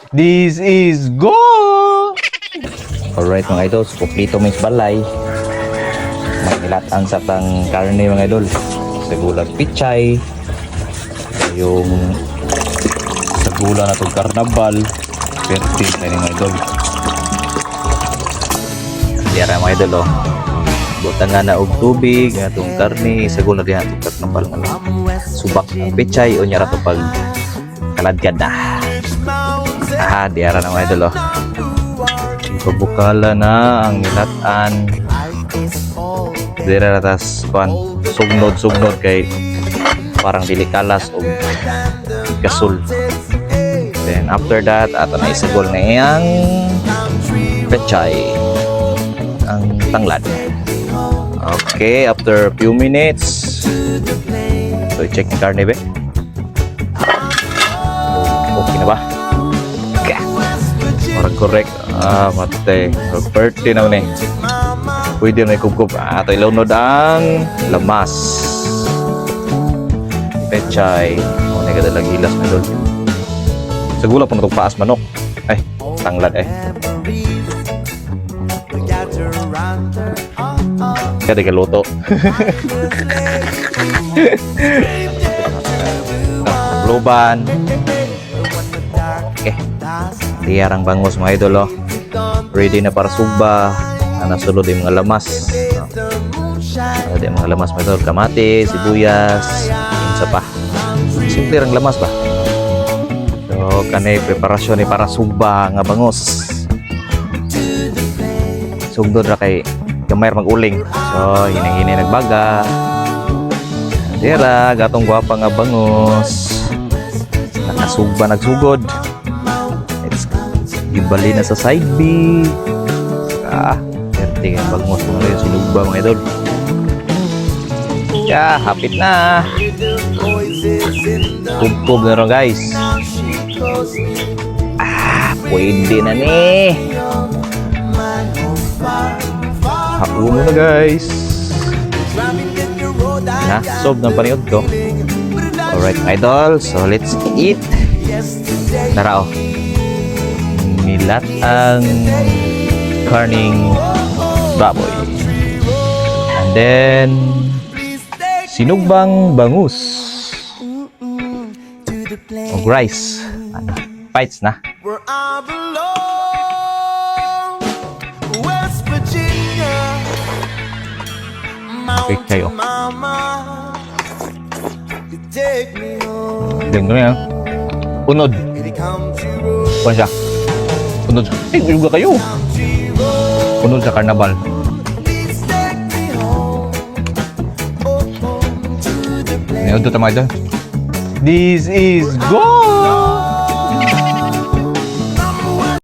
This is go! Alright mga idol, kuplito may balay. Magilatan sa tang karne mga idol. Segulang pichay. Yung segula na itong karnabal. Pertin na mga idol. Diyan mga idol oh. Butang nga na og tubig, nga itong karne, segula diyan itong karnabal. Subak ang pichay o nyara ito pag kaladkad na. Diara na mga idol oh. Pabukala na ang nilatan. Dira ratas kuan sugnod kay parang dili kalas og gasul. Then after that ato na isagol na iyang pechay ang tanglad. Okay, after a few minutes so i-check ni karne be. Okay na ba? Okay. Parang correct. Mate. Birthday na ni. Pwede na ikubkub. Ito ilunod ang lamas. Pechay. O na kada lagi hilas na doon. Segula po na itong paas manok. Ay, tanglad eh. Kaya di kaluto. Luban. Okay. Diarang bangus mga idol oh. Ready na para sugba. Nasulod yung mga lamas. Ada yung mga lamas mga idol. Kamate, sibuyas, isa pa. Simple ang lamas ba? So, kanay preparasyon ni para sugba nga bangus. Sugdod ra kay gamay mag-uling. So, hinay-hinay nagbaga. Dira, gatong gwapa nga bangus. Nakasugba, nagsugod. Ibali na sa side B. Perte nga bangus mo rin sinugba mga idol. Hapit na. Kubkub na rin guys. Pwede na ni. Hapuno na guys. Na, sob ng paniod to. Alright idol, so let's eat. Tara oh. Nilat ang karning baboy. And then sinugbang bangus. O rice. Ano? Bites na. Okay kayo. Ganito na yan. Unod. Kuha siya. Unod. Juga kayo. Unod sa karnabal. Ngayon ito tama ito. This is go!